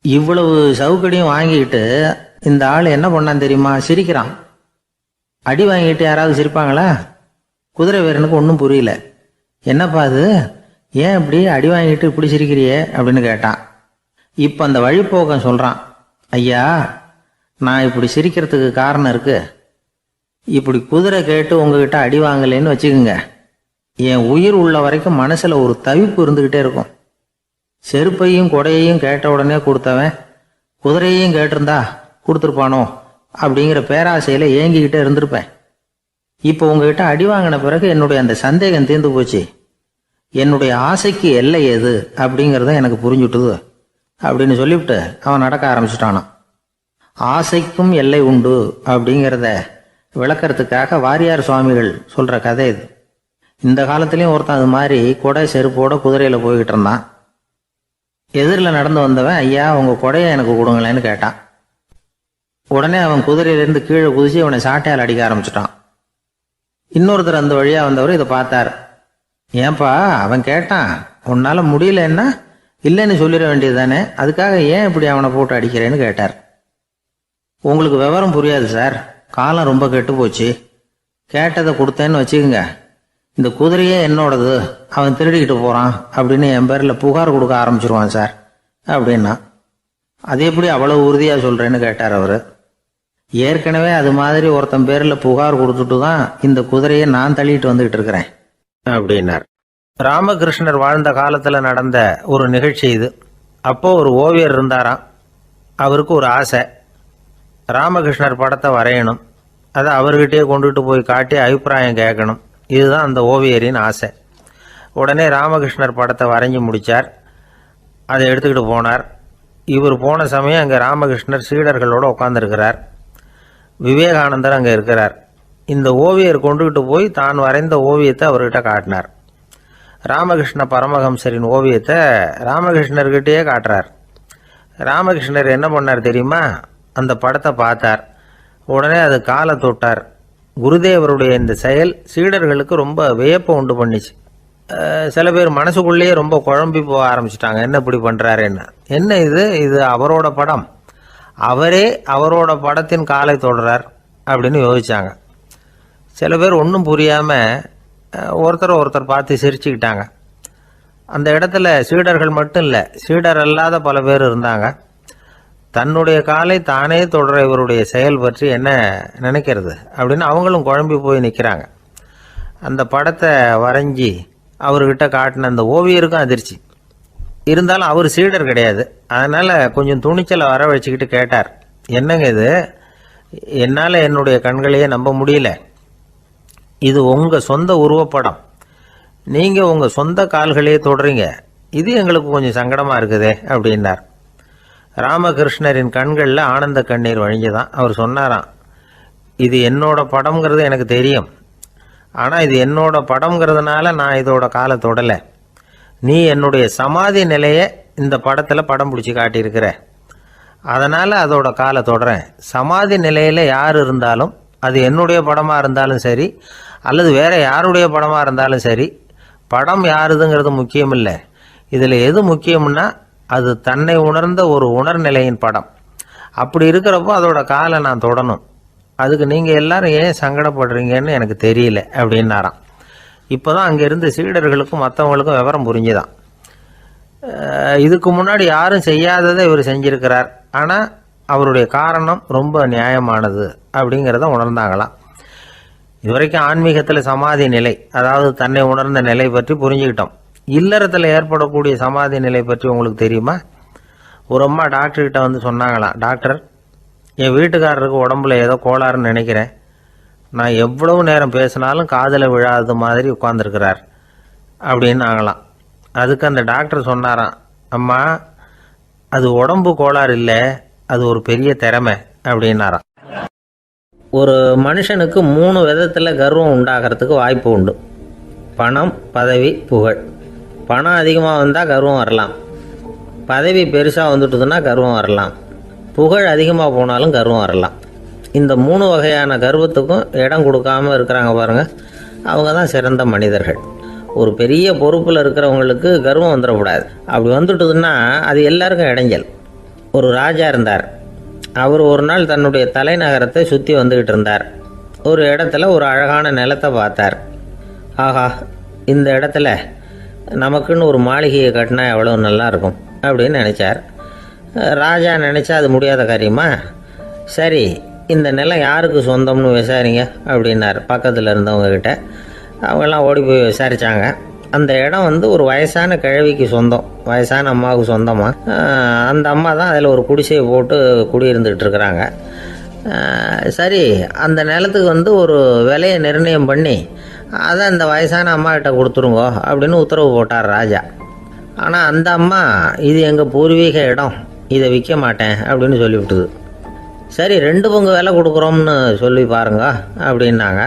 இவ்வளவு சவுக்கடியும் வாங்கிக்கிட்டு இந்த ஆள் என்ன பண்ணான் தெரியுமா, சிரிக்கிறான். அடி வாங்கிட்டு யாராவது சிரிப்பாங்களா? குதிரை வீரனுக்கு ஒன்றும் புரியல. என்னப்பா அது, ஏன் இப்படி அடி வாங்கிட்டு இப்படி சிரிக்கிறியே அப்படின்னு கேட்டான். இப்போ அந்த வழிப்போக்கன் சொல்றான், ஐயா, நான் இப்படி சிரிக்கிறதுக்கு காரணம் இருக்கு. இப்படி குதிரை கேட்டு உங்ககிட்ட அடி வாங்கலைன்னு வச்சுக்கோங்க, என் உயிர் உள்ள வரைக்கும் மனசுல ஒரு தவிப்பு இருந்துகிட்டே இருக்கும். செருப்பையும் கொடையையும் கேட்ட உடனே கொடுத்தவன் குதிரையையும் கேட்டிருந்தா கொடுத்துருப்பானோ அப்படிங்கிற பேராசையில ஏங்கிக்கிட்டே இருந்திருப்பேன். இப்போ உங்ககிட்ட அடி வாங்கின பிறகு என்னுடைய அந்த சந்தேகம் தீர்ந்து போச்சு. என்னுடைய ஆசைக்கு எல்லை எது அப்படிங்கிறத எனக்கு புரிஞ்சுட்டுது அப்படின்னு சொல்லிவிட்டு அவன் நடக்க ஆரம்பிச்சுட்டானான். ஆசைக்கும் எல்லை உண்டு அப்படிங்கிறத விளக்கறதுக்காக வாரியார் சுவாமிகள் சொல்ற கதை இது. இந்த காலத்திலயும் ஒருத்தன் அது மாதிரி கொடை செருப்போட குதிரையில போய்கிட்டு இருந்தான். எதிரில் நடந்து வந்தவன், ஐயா, உங்க கொடையை எனக்கு கொடுங்களேன்னு கேட்டான். உடனே அவன் குதிரையிலிருந்து கீழே குதிச்சு அவனை சாட்டையால் அடிக்க ஆரம்பிச்சிட்டான். இன்னொருத்தர் அந்த வழியா வந்தவர் இதை பார்த்தார். ஏன்பா, அவன் கேட்டான், உன்னால முடியலன்னா இல்லைன்னு சொல்லிட வேண்டியது தானே, அதுக்காக ஏன் இப்படி அவனை போட்டு அடிக்கிறேன்னு கேட்டார். உங்களுக்கு விவரம் புரியாது சார், காலம் ரொம்ப கெட்டு போச்சு. கேட்டதை கொடுத்தேன்னு வச்சுக்கோங்க, இந்த குதிரையே என்னோடது, அவன் திருடிக்கிட்டு போறான் அப்படின்னு என் பேரில் புகார் கொடுக்க ஆரம்பிச்சிருவான் சார் அப்படின்னா. அது எப்படி அவ்வளவு உறுதியா சொல்றேன்னு கேட்டார் அவரு. ஏற்கனவே அது மாதிரி ஒருத்தன் பேரில் புகார் கொடுத்துட்டு தான் இந்த குதிரையை நான் தள்ளிட்டு வந்துகிட்டு இருக்கிறேன் அப்படின்னார். ராமகிருஷ்ணர் வாழ்ந்த காலத்தில் நடந்த ஒரு நிகழ்ச்சி இது. அப்போ ஒரு ஓவியர் இருந்தாராம். அவருக்கு ஒரு ஆசை, ராமகிருஷ்ணர் படத்தை வரையணும். அதை அவர்கிட்டயே கொண்டுட்டு போய் காட்டி அபிப்பிராயம் கேட்கணும். இதுதான் அந்த ஓவியரின் ஆசை. உடனே ராமகிருஷ்ணர் படத்தை வரைஞ்சி முடித்தார். அதை எடுத்துக்கிட்டு போனார். இவர் போன சமயம் அங்கே ராமகிருஷ்ணர் சீடர்களோடு உட்காந்துருக்கிறார். விவேகானந்தர் அங்கே இருக்கிறார். இந்த ஓவியர் கொண்டுகிட்டு போய் தான் வரைந்த ஓவியத்தை அவர்கிட்ட காட்டினார். ராமகிருஷ்ண பரமஹம்சரின் ஓவியத்தை ராமகிருஷ்ணர்கிட்டயே காட்டுறார். ராமகிருஷ்ணர் என்ன பண்ணார் தெரியுமா? அந்த படத்தை பார்த்தார். உடனே அது காலை தொட்டார். குருதேவருடைய இந்த செயல் சீடர்களுக்கு ரொம்ப வியப்பை உண்டு பண்ணிச்சு. சில பேர் மனசுக்குள்ளேயே ரொம்ப குழம்பி போக ஆரம்பிச்சிட்டாங்க. என்ன இப்படி பண்ணுறாருன்னு. என்ன இது அவரோட படம், அவரே அவரோட படத்தின் காலை தொடுறார் அப்படின்னு யோசித்தாங்க. சில பேர் ஒன்றும் புரியாமல் ஒருத்தர் பார்த்து சிரிச்சுக்கிட்டாங்க. அந்த இடத்துல சீடர்கள் மட்டும் இல்லை, சீடர் அல்லாத பல பேர் இருந்தாங்க. தன்னுடைய காலை தானே தொடர இவருடைய செயல் பற்றி என்ன நினைக்கிறது அப்படின்னு அவங்களும் குழம்பி போய் நிற்கிறாங்க. அந்த படத்தை வரைஞ்சி அவர்கிட்ட காட்டின அந்த ஓவியருக்கும் அதிர்ச்சி. இருந்தாலும் அவர் சீடர் கிடையாது. அதனால் கொஞ்சம் துணிச்சலை வர வச்சுக்கிட்டு கேட்டார், என்னங்க இது? என்னால் என்னுடைய கண்களையே நம்ப முடியல. இது உங்கள் சொந்த உருவப்படம், நீங்கள் உங்கள் சொந்த கால்களையே தொடுறீங்க. இது எங்களுக்கு கொஞ்சம் சங்கடமாக இருக்குதே அப்படின்னார். ராமகிருஷ்ணரின் கண்களில் ஆனந்த கண்ணீர் வழிஞ்சுதான். அவர் சொன்னாராம், இது என்னோட படம்ங்கிறது எனக்கு தெரியும். ஆனால் இது என்னோட படம்ங்கிறதுனால நான் இதோட காலை தொடலை. நீ என்னுடைய சமாதி நிலையை இந்த படத்தில் படம் பிடிச்சி காட்டியிருக்கிற, அதனால் அதோட காலை தொடறேன். சமாதி நிலையில் யார் இருந்தாலும், அது என்னுடைய படமாக இருந்தாலும் சரி அல்லது வேறு யாருடைய படமாக இருந்தாலும் சரி, படம் யாருதுங்கிறது முக்கியம் இல்லை. இதில் எது முக்கியம்னா அது தன்னை உணர்ந்த ஒரு உணர்நிலையின் படம். அப்படி இருக்கிறப்போ அதோட காலை நான் தொடணும். அதுக்கு நீங்கள் எல்லாரும் ஏன் சங்கடப்படுறீங்கன்னு எனக்கு தெரியல அப்படின்னாராம். இப்போ தான் அங்கேருந்து சீடர்களுக்கும் மற்றவங்களுக்கும் விவரம் புரிஞ்சுதான். இதுக்கு முன்னாடி யாரும் செய்யாததை இவர் செஞ்சிருக்கிறார். ஆனால் அவருடைய காரணம் ரொம்ப நியாயமானது அப்படிங்கிறத உணர்ந்தாங்களாம். இதுவரைக்கும் ஆன்மீகத்தில் சமாதி நிலை, அதாவது தன்னை உணர்ந்த நிலை பற்றி புரிஞ்சுக்கிட்டோம். இல்லறத்தில் ஏற்படக்கூடிய சமாதி நிலை பற்றி உங்களுக்கு தெரியுமா? ஒரு அம்மா டாக்டர்கிட்ட வந்து சொன்னாங்களாம், டாக்டர், என் வீட்டுக்காரருக்கு உடம்புல ஏதோ கோளாறுன்னு நினைக்கிறேன். நான் எவ்வளவு நேரம் பேசினாலும் காதில் விழாத மாதிரி உட்கார்ந்துருக்கிறார் அப்படின்னு ஆகலாம். அதுக்கு அந்த டாக்டர் சொன்னாராம், அம்மா, அது உடம்பு கோளாறு இல்லை, அது ஒரு பெரிய திறமை அப்படின்னாராம். ஒரு மனுஷனுக்கு 3 விதத்தில் கர்வம் உண்டாகிறதுக்கு வாய்ப்பு உண்டு. பணம், பதவி, புகழ். பணம் அதிகமாக வந்தால் கர்வம் வரலாம். பதவி பெருசாக வந்துட்டுதுன்னா கர்வம் வரலாம். புகழ் அதிகமாக போனாலும் கர்வம் வரலாம். இந்த 3 வகையான கர்வத்துக்கும் இடம் கொடுக்காமல் இருக்கிறாங்க பாருங்கள், அவங்க தான் சிறந்த மனிதர்கள். ஒரு பெரிய பொறுப்பில் இருக்கிறவங்களுக்கு கர்வம் வந்துடக்கூடாது. அப்படி வந்துட்டுதுன்னா அது எல்லாருக்கும் இடைஞ்சல். ஒரு ராஜா இருந்தார். அவர் ஒரு நாள் தன்னுடைய தலைநகரத்தை சுற்றி வந்துக்கிட்டு இருந்தார். ஒரு இடத்துல ஒரு அழகான நிலத்தை பார்த்தார். ஆஹா, இந்த இடத்துல நமக்குன்னு ஒரு மாளிகையை கட்டினா எவ்வளோ நல்லாயிருக்கும் அப்படின்னு நினச்சார். ராஜா நினச்சா அது முடியாத காரியமா? சரி, இந்த நிலம் யாருக்கு சொந்தம்னு விசாரிங்க அப்படின்னார் பக்கத்தில் இருந்தவங்கக்கிட்ட. அவங்கெல்லாம் ஓடி போய் விசாரித்தாங்க. அந்த இடம் ஒரு வயசான கிழவிக்கு சொந்தம், வயசான அம்மாவுக்கு சொந்தமாக. அந்த அம்மா தான் அதில் ஒரு குடிசையை போட்டு குடியிருந்துக்கிட்டு இருக்கிறாங்க. சரி, அந்த நிலத்துக்கு ஒரு விலையை நிர்ணயம் பண்ணி அதை அந்த வயசான அம்மாக்கிட்ட கொடுத்துருங்கோ அப்படின்னு உத்தரவு போட்டார் ராஜா. ஆனால் அந்த அம்மா, இது எங்கள் பூர்வீக இடம், இதை விற்க மாட்டேன் அப்படின்னு சொல்லிவிட்டுது. சரி, 2 பங்கு விலை கொடுக்குறோம்னு சொல்லி பாருங்க அப்படின்னாங்க.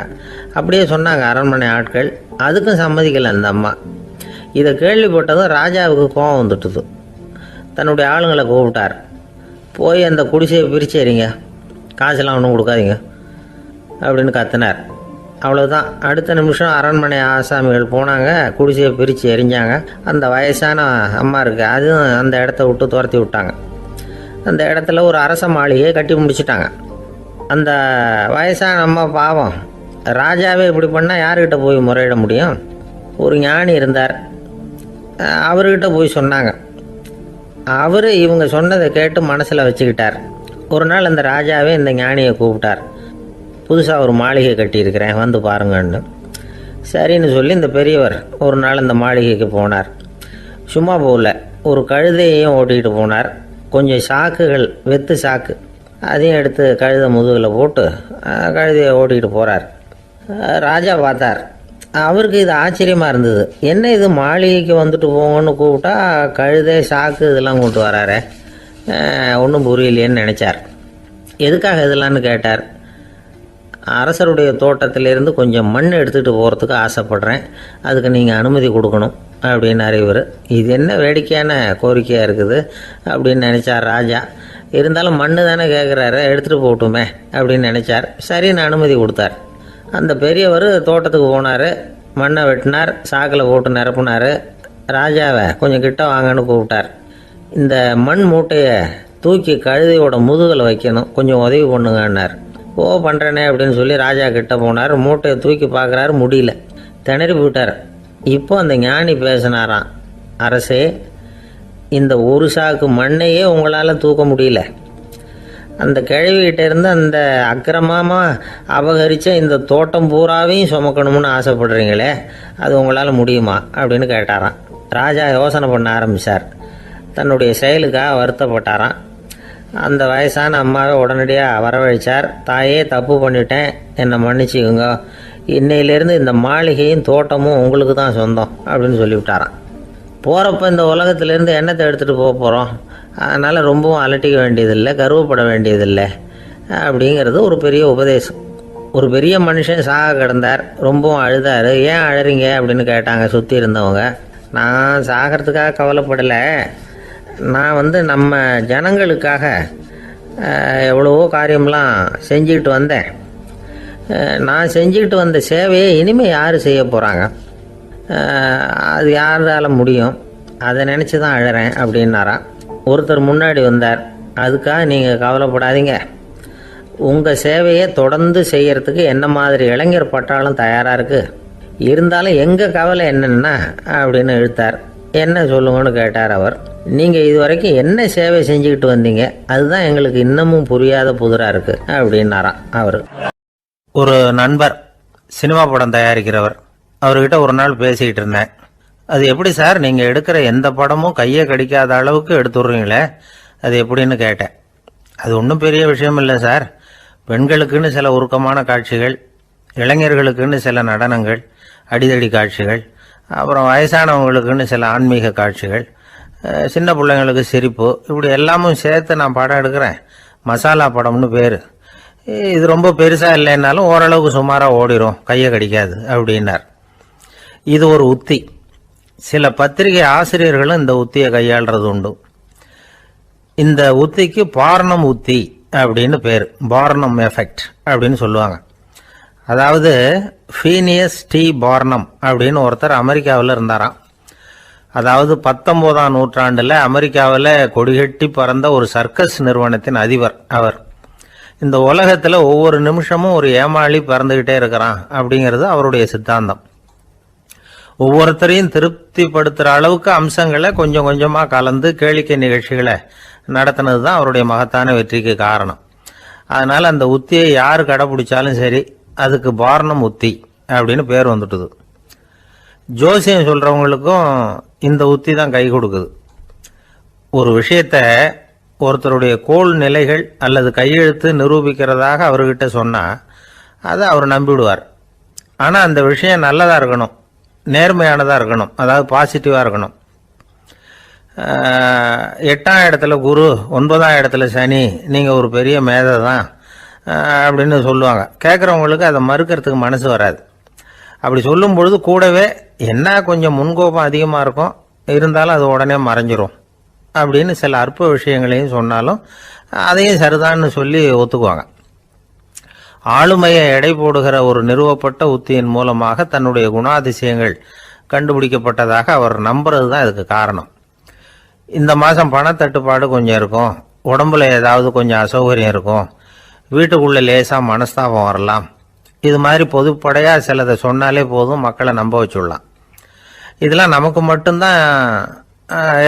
அப்படியே சொன்னாங்க அரண்மனை ஆட்கள். அதுக்கும் சம்மதிக்கலை அந்த அம்மா. இதை கேள்விப்பட்டதும் ராஜாவுக்கு கோபம் வந்துட்டுது. தன்னுடைய ஆளுங்களை கூப்பிட்டார். போய் அந்த குடிசையை பிரித்து எறிங்க, காசெல்லாம் ஒன்றும் கொடுக்காதீங்க அப்படின்னு கத்தினார். அவ்வளோதான். அடுத்த நிமிஷம் அரண்மனை ஆசாமிகள் போனாங்க, குடிசையை பிரித்து எறிஞ்சாங்க. அந்த வயசான அம்மா இருக்குது, அதுவும் அந்த இடத்த விட்டு துரத்தி விட்டாங்க. அந்த இடத்துல ஒரு அரச மாளிகையை கட்டி முடிச்சிட்டாங்க. அந்த வயசான அம்மா பாவம், ராஜாவே இப்படி பண்ணால் யார்கிட்ட போய் முறையிட முடியும்? ஒரு ஞானி இருந்தார், அவர்கிட்ட போய் சொன்னாங்க. அவர் இவங்க சொன்னதை கேட்டு மனசில் வச்சுக்கிட்டார். ஒரு நாள் அந்த ராஜாவே இந்த ஞானியை கூப்பிட்டார். புதுசாக ஒரு மாளிகை கட்டியிருக்கிறேன், வந்து பாருங்கன்னு. சரின்னு சொல்லி இந்த பெரியவர் ஒரு நாள் இந்த மாளிகைக்கு போனார். சும்மா போகல, ஒரு கழுதையையும் ஓட்டிக்கிட்டு போனார். கொஞ்சம் சாக்குகள், வெத்து சாக்கு, அதையும் எடுத்து கழுதை முதுகில் போட்டு கழுதையை ஓட்டிக்கிட்டு போகிறார். ராஜா பார்த்தார். அவருக்கு இது ஆச்சரியமாக இருந்தது. என்ன இது மாளிகைக்கு வந்துட்டு போங்கன்னு கூப்பிட்டா கழுதை சாக்கு இதெல்லாம் கொண்டு வராரு, ஒன்றும் புரியலையேன்னு நினச்சார். எதுக்காக இதெல்லாம்னு கேட்டார். அரசருடைய தோட்டத்திலேருந்து கொஞ்சம் மண் எடுத்துகிட்டு போகிறதுக்கு ஆசைப்பட்றேன், அதுக்கு நீங்கள் அனுமதி கொடுக்கணும் அப்படின்னாரு இவர். இது என்ன வேடிக்கையான கோரிக்கையாக இருக்குது அப்படின்னு நினச்சார் ராஜா. இருந்தாலும் மண் தானே கேட்குறாரு, எடுத்துகிட்டு போகட்டுமே அப்படின்னு நினச்சார். சரின்னு அனுமதி கொடுத்தார். அந்த பெரியவர் தோட்டத்துக்கு போனார், மண்ணை வெட்டினார், சாக்கில் போட்டு நிரப்புனார். ராஜாவை கொஞ்சம் கிட்ட வாங்கன்னு கூப்பிட்டார். இந்த மண் மூட்டையை தூக்கி கழுதையோட முதுகில் வைக்கணும், கொஞ்சம் உதவி பண்ணுங்கன்னார். ஓ பண்ணுறேனே அப்படின்னு சொல்லி ராஜா கிட்ட போனார். மூட்டையை தூக்கி பார்க்குறாரு, முடியல, திணறி போயிட்டார். இப்போ அந்த ஞானி பேசினாராம். அரசே, இந்த ஒரு சாக்கு மண்ணையே உங்களால் தூக்க முடியல, அந்த கிழவிகிட்ட இருந்து அந்த அக்கிரமமாக அபகரித்த இந்த தோட்டம் பூராவையும் சுமக்கணும்னு ஆசைப்படுறீங்களே, அது உங்களால் முடியுமா அப்படின்னு கேட்டாராம். ராஜா யோசனை பண்ண ஆரம்பித்தார். தன்னுடைய செயலுக்காக வருத்தப்பட்டாராம். அந்த வயசான அம்மாவை உடனடியாக வரவழைச்சார். தாயே, தப்பு பண்ணிட்டேன், என்னை மன்னிச்சுக்குங்க, இன்னையிலேருந்து இந்த மாளிகையும் தோட்டமும் உங்களுக்கு தான் சொந்தம் அப்படின்னு சொல்லிவிட்டாராம். போகிறப்ப இந்த உலகத்திலேருந்து எண்ணத்தை எடுத்துகிட்டு போக போகிறோம், அதனால் ரொம்பவும் அலட்டிக்க வேண்டியதில்லை, கர்வப்பட வேண்டியதில்லை அப்படிங்கிறது ஒரு பெரிய உபதேசம். ஒரு பெரிய மனுஷன் சாக கிடந்தார், ரொம்பவும் அழுதார். ஏன் அழறீங்க அப்படின்னு கேட்டாங்க சுற்றி இருந்தவங்க. நான் சாகிறதுக்காக கவலைப்படலை, நான் நம்ம ஜனங்களுக்காக எவ்வளவோ காரியம்லாம் செஞ்சுக்கிட்டு வந்தேன். நான் செஞ்சுக்கிட்டு வந்த சேவையை இனிமேல் யார் செய்ய போகிறாங்க, அது யாரால் முடியும், அதை நினச்சி தான் அழறேன் அப்படின்னாராம். ஒருத்தர் முன்னாடி வந்தார். அதுக்காக நீங்கள் கவலைப்படாதீங்க, உங்கள் சேவையை தொடர்ந்து செய்கிறதுக்கு என்ன மாதிரி இளைஞர் பட்டாலும் தயாராக இருக்குது, இருந்தாலும் எங்கள் கவலை என்னென்னா அப்படின்னு இழுத்தார். என்ன சொல்லுங்கன்னு கேட்டார் அவர். நீங்கள் இது வரைக்கும் என்ன சேவை செஞ்சுக்கிட்டு வந்தீங்க, அதுதான் எங்களுக்கு இன்னமும் புரியாத புதிராக இருக்குது அப்படின்னாராம் அவர். ஒரு நண்பர் சினிமா படம் தயாரிக்கிறவர், அவர்கிட்ட ஒரு நாள் பேசிக்கிட்டு இருந்தேன். அது எப்படி சார், நீங்கள் எடுக்கிற எந்த படமும் கையை கடிக்காத அளவுக்கு எடுத்துடுறீங்களே, அது எப்படின்னு கேட்டேன். அது ஒன்றும் பெரிய விஷயம் இல்லை சார், பெண்களுக்குன்னு சில உருக்கமான காட்சிகள், இளைஞர்களுக்குன்னு சில நடனங்கள், அடிதடி காட்சிகள், அப்புறம் வயசானவங்களுக்குன்னு சில ஆன்மீக காட்சிகள், சின்ன பிள்ளைங்களுக்கு சிரிப்பு, இப்படி எல்லாமும் சேர்த்து நான் படம் எடுக்கிறேன். மசாலா படம்னு பேர். இது ரொம்ப பெருசாக இல்லைன்னாலும் ஓரளவுக்கு சுமாராக ஓடிடும், கையை கடிக்காது அப்படின்னார். இது ஒரு உத்தி. சில பத்திரிகை ஆசிரியர்களும் இந்த உத்தியை கையாளுறது உண்டு. இந்த உத்திக்கு பார்னம் உத்தி அப்படின்னு பேர், பார்னம் எஃபெக்ட் அப்படின்னு சொல்லுவாங்க. அதாவது ஃபீனியஸ் டி பார்னம் அப்படின்னு ஒருத்தர் அமெரிக்காவில் இருந்தாராம். அதாவது 19ஆம் நூற்றாண்டில் அமெரிக்காவில் கொடிகட்டி பறந்த ஒரு சர்க்கஸ் நிறுவனத்தின் அதிபர் அவர். இந்த உலகத்தில் ஒவ்வொரு நிமிஷமும் ஒரு ஏமாளி பறந்துக்கிட்டே இருக்கிறான் அப்படிங்கிறது அவருடைய சித்தாந்தம். ஒவ்வொருத்தரையும் திருப்திப்படுத்துகிற அளவுக்கு அம்சங்களை கொஞ்சம் கொஞ்சமாக கலந்து கேளிக்கை நிகழ்ச்சிகளை நடத்தினது தான் அவருடைய மகத்தான வெற்றிக்கு காரணம். அதனால் அந்த உத்தியை யார் கடைப்பிடிச்சாலும் சரி, அதுக்கு பார்னம் உத்தி அப்படின்னு பேர் வந்துட்டுது. ஜோசியம் சொல்கிறவங்களுக்கும் இந்த உத்தி தான் கை கொடுக்குது. ஒரு விஷயத்த ஒருத்தருடைய கோள் நிலைகள் அல்லது கையெழுத்து நிரூபிக்கிறதாக அவர்கிட்ட சொன்னால் அதை அவர் நம்பிவிடுவார். ஆனால் அந்த விஷயம் நல்லதாக இருக்கணும், நேர்மையானதாக இருக்கணும், அதாவது பாசிட்டிவாக இருக்கணும். 8ஆம் இடத்துல குரு, 9ஆம் இடத்துல சனி, நீங்கள் ஒரு பெரிய மேதை தான் அப்படின்னு சொல்லுவாங்க. கேட்குறவங்களுக்கு அதை மறுக்கிறதுக்கு மனசு வராது. அப்படி சொல்லும் பொழுது கூடவே என்ன கொஞ்சம் முன்கோபம் அதிகமாக இருக்கும், இருந்தாலும் அது உடனே மறைஞ்சிரும் அப்படின்னு சில அற்ப விஷயங்களையும் சொன்னாலும் அதையும் சரிதான்னு சொல்லி ஒத்துக்குவாங்க. ஆளுமையை எடை போடுகிற ஒரு நிறுவப்பட்ட உத்தியின் மூலமாக தன்னுடைய குணாதிசயங்கள் கண்டுபிடிக்கப்பட்டதாக அவர் நம்புறது தான் இதுக்கு காரணம். இந்த மாதம் பணத்தட்டுப்பாடு கொஞ்சம் இருக்கும், உடம்புல ஏதாவது கொஞ்சம் அசௌகரியம் இருக்கும், வீட்டுக்குள்ளே லேசாக மனஸ்தாபம் வரலாம், இது மாதிரி பொதுப்படையாக சிலதை சொன்னாலே போதும், மக்களை நம்ப வச்சுடலாம். இதெல்லாம் நமக்கு மட்டும்தான்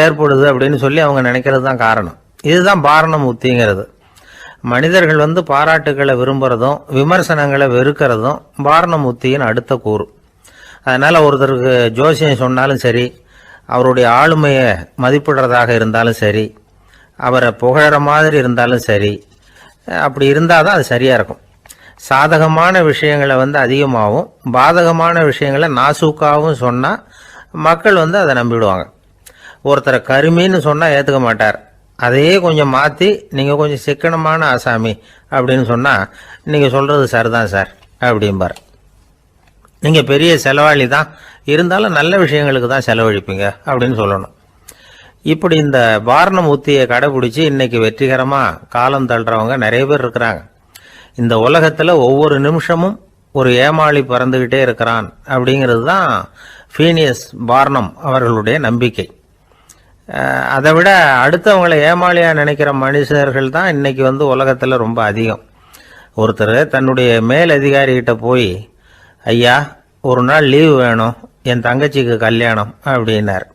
ஏற்படுது அப்படின்னு சொல்லி அவங்க நினைக்கிறது தான் காரணம். இதுதான் பார்னம் உத்திங்கிறது. மனிதர்கள் பாராட்டுக்களை விரும்புகிறதும் விமர்சனங்களை வெறுக்கிறதும் பார்னம் உத்தியின் அடுத்த கூறு. அதனால் ஒருத்தருக்கு ஜோசியம் சொன்னாலும் சரி, அவருடைய ஆளுமையை மதிப்பிடுறதாக இருந்தாலும் சரி, அவரை புகழற மாதிரி இருந்தாலும் சரி, அப்படி இருந்தால் தான் அது சரியாக இருக்கும். சாதகமான விஷயங்களை அதிகமாகவும் பாதகமான விஷயங்களை நாசூக்காகவும் சொன்னால் மக்கள் அதை நம்பிவிடுவாங்க. ஒருத்தரை கருமின்னு சொன்னால் ஏற்றுக்க மாட்டார். அதையே கொஞ்சம் மாற்றி நீங்கள் கொஞ்சம் சிக்கனமான ஆசாமி அப்படின்னு சொன்னால் நீங்கள் சொல்கிறது சரிதான் சார் அப்படிம்பார். நீங்கள் பெரிய செலவாளி தான், இருந்தாலும் நல்ல விஷயங்களுக்கு தான் செலவழிப்பீங்க அப்படின்னு சொல்லணும். இப்படி இந்த வாரணம் உத்தியை கடைபிடிச்சி இன்னைக்கு வெற்றிகரமாக காலம் தள்ளுறவங்க நிறைய பேர் இருக்கிறாங்க. இந்த உலகத்தில் ஒவ்வொரு நிமிஷமும் ஒரு ஏமாளி பிறந்துக்கிட்டே இருக்கிறான் அப்படிங்கிறது தான் ஃபீனியஸ் பார்னம் அவர்களுடைய நம்பிக்கை. அதை விட அடுத்தவங்களை ஏமாளியாக நினைக்கிற மனுஷர்கள் தான் இன்னைக்கு உலகத்தில் ரொம்ப அதிகம். ஒருத்தர் தன்னுடைய மேல் அதிகாரிகிட்ட போய், ஐயா ஒரு நாள் லீவு வேணும், என் தங்கச்சிக்கு கல்யாணம் அப்படின்னார்.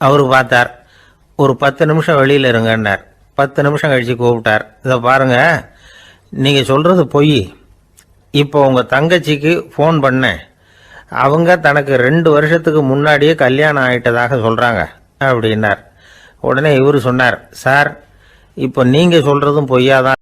அவரு பார்த்தார், ஒரு 10 நிமிஷம் வெளியில் இருங்கன்னார். 10 நிமிஷம் கழித்து கூப்பிட்டார், இதை பாருங்க நீங்கள் சொல்கிறது பொய், இப்போ உங்கள் தங்கச்சிக்கு ஃபோன் பண்ணேன், அவங்க தனக்கு 2 வருஷத்துக்கு முன்னாடியே கல்யாணம் ஆகிட்டதாக சொல்கிறாங்க அப்படின்னார். உடனே இவர் சொன்னார், சார் இப்போ நீங்கள் சொல்கிறதும் பொய்யாதான்